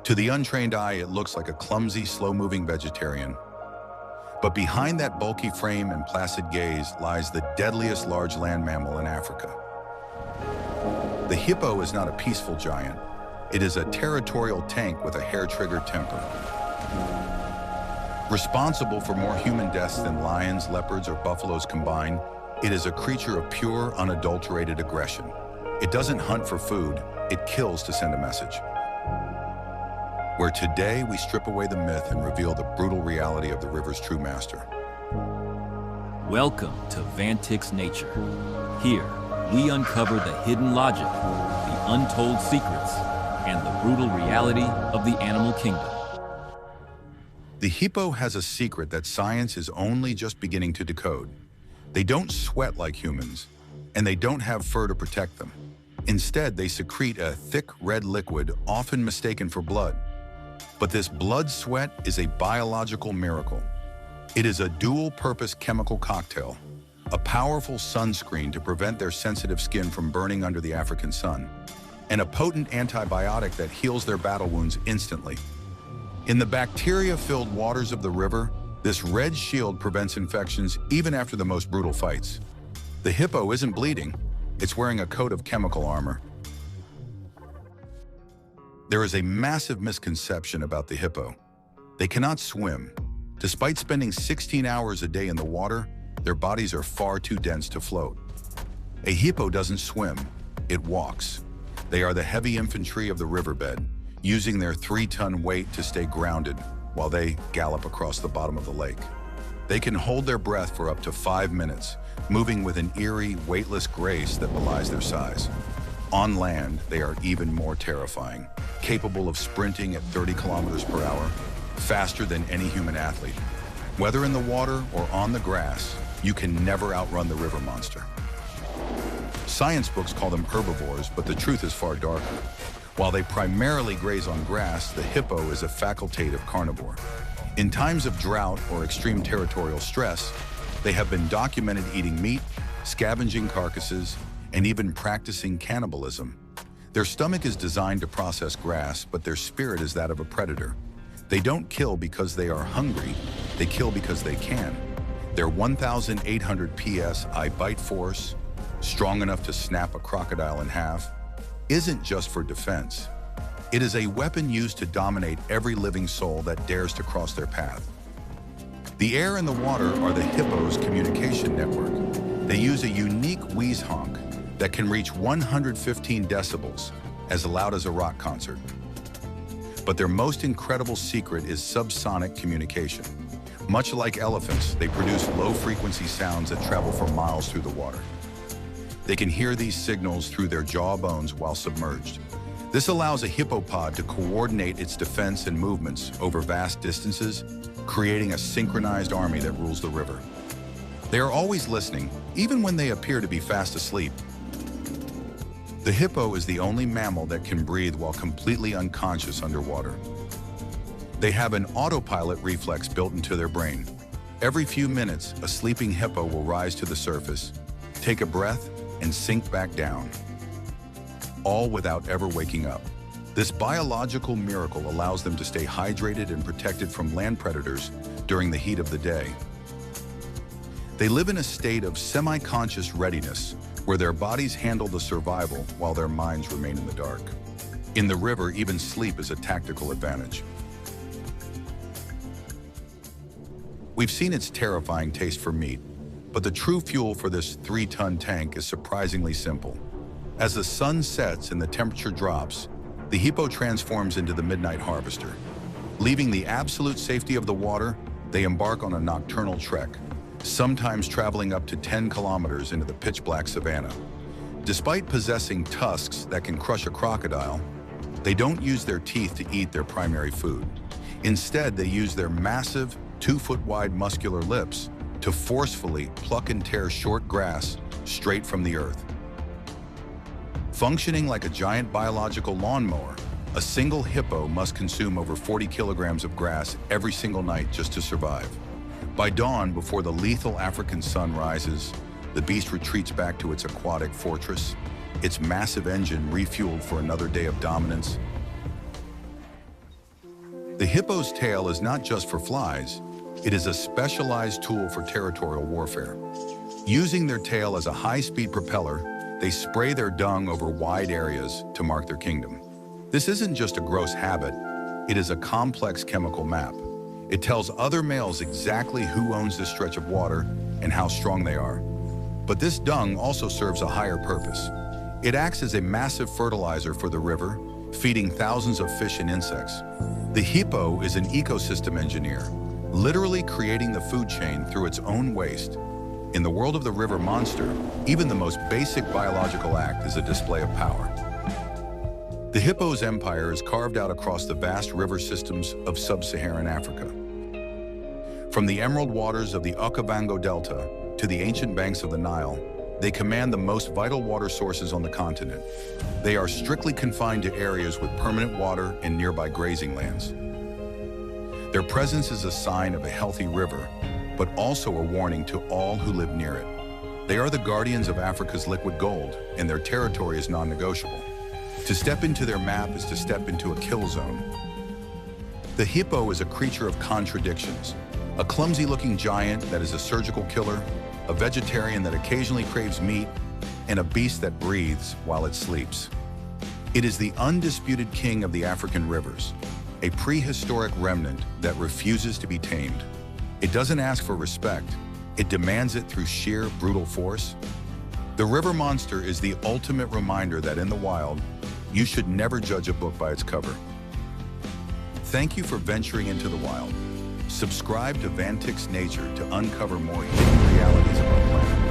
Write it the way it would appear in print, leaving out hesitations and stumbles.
To the untrained eye, it looks like a clumsy, slow-moving vegetarian. But behind that bulky frame and placid gaze lies the deadliest large land mammal in Africa. The hippo is not a peaceful giant. It is a territorial tank with a hair-trigger temper. Responsible for more human deaths than lions, leopards, or buffaloes combined, it is a creature of pure, unadulterated aggression. It doesn't hunt for food, it kills to send a message. Where today we strip away the myth and reveal the brutal reality of the river's true master. Welcome to Vantix Nature. Here, we uncover the hidden logic, the untold secrets, and the brutal reality of the animal kingdom. The hippo has a secret that science is only just beginning to decode. They don't sweat like humans, and they don't have fur to protect them. Instead, they secrete a thick red liquid, often mistaken for blood. But this blood sweat is a biological miracle. It is a dual-purpose chemical cocktail, a powerful sunscreen to prevent their sensitive skin from burning under the African sun, and a potent antibiotic that heals their battle wounds instantly. In the bacteria-filled waters of the river, this red shield prevents infections even after the most brutal fights. The hippo isn't bleeding, it's wearing a coat of chemical armor. There is a massive misconception about the hippo. They cannot swim. Despite spending 16 hours a day in the water, their bodies are far too dense to float. A hippo doesn't swim, it walks. They are the heavy infantry of the riverbed, using their 3-ton weight to stay grounded while they gallop across the bottom of the lake. They can hold their breath for up to 5 minutes, moving with an eerie, weightless grace that belies their size. On land, they are even more terrifying, capable of sprinting at 30 kilometers per hour, faster than any human athlete. Whether in the water or on the grass, you can never outrun the river monster. Science books call them herbivores, but the truth is far darker. While they primarily graze on grass, the hippo is a facultative carnivore. In times of drought or extreme territorial stress, they have been documented eating meat, scavenging carcasses, and even practicing cannibalism. Their stomach is designed to process grass, but their spirit is that of a predator. They don't kill because they are hungry, they kill because they can. Their 1,800 PSI bite force, strong enough to snap a crocodile in half, isn't just for defense. It is a weapon used to dominate every living soul that dares to cross their path. The air and the water are the hippo's communication network. They use a unique wheeze honk that can reach 115 decibels, as loud as a rock concert. But their most incredible secret is subsonic communication. Much like elephants, they produce low-frequency sounds that travel for miles through the water. They can hear these signals through their jawbones while submerged. This allows a hippopod to coordinate its defense and movements over vast distances, creating a synchronized army that rules the river. They are always listening, even when they appear to be fast asleep. The hippo is the only mammal that can breathe while completely unconscious underwater. They have an autopilot reflex built into their brain. Every few minutes, a sleeping hippo will rise to the surface, take a breath, and sink back down, all without ever waking up. This biological miracle allows them to stay hydrated and protected from land predators during the heat of the day. They live in a state of semi-conscious readiness, where their bodies handle the survival while their minds remain in the dark. In the river, even sleep is a tactical advantage. We've seen its terrifying taste for meat, but the true fuel for this 3-ton tank is surprisingly simple. As the sun sets and the temperature drops, the hippo transforms into the midnight harvester. Leaving the absolute safety of the water, they embark on a nocturnal trek, sometimes traveling up to 10 kilometers into the pitch-black savanna. Despite possessing tusks that can crush a crocodile, they don't use their teeth to eat their primary food. Instead, they use their massive, 2-foot-wide muscular lips to forcefully pluck and tear short grass straight from the earth. Functioning like a giant biological lawnmower, a single hippo must consume over 40 kilograms of grass every single night just to survive. By dawn, before the lethal African sun rises, the beast retreats back to its aquatic fortress, its massive engine refueled for another day of dominance. The hippo's tail is not just for flies, it is a specialized tool for territorial warfare. Using their tail as a high-speed propeller, they spray their dung over wide areas to mark their kingdom. This isn't just a gross habit, it is a complex chemical map. It tells other males exactly who owns this stretch of water and how strong they are. But this dung also serves a higher purpose. It acts as a massive fertilizer for the river, feeding thousands of fish and insects. The hippo is an ecosystem engineer, literally creating the food chain through its own waste. In the world of the river monster, even the most basic biological act is a display of power. The hippo's empire is carved out across the vast river systems of sub-Saharan Africa. From the emerald waters of the Okavango Delta to the ancient banks of the Nile, they command the most vital water sources on the continent. They are strictly confined to areas with permanent water and nearby grazing lands. Their presence is a sign of a healthy river, but also a warning to all who live near it. They are the guardians of Africa's liquid gold, and their territory is non-negotiable. To step into their map is to step into a kill zone. The hippo is a creature of contradictions, a clumsy-looking giant that is a surgical killer, a vegetarian that occasionally craves meat, and a beast that breathes while it sleeps. It is the undisputed king of the African rivers, a prehistoric remnant that refuses to be tamed. It doesn't ask for respect, it demands it through sheer, brutal force. The river monster is the ultimate reminder that in the wild, you should never judge a book by its cover. Thank you for venturing into the wild. Subscribe to Vantix Nature to uncover more hidden realities of our planet.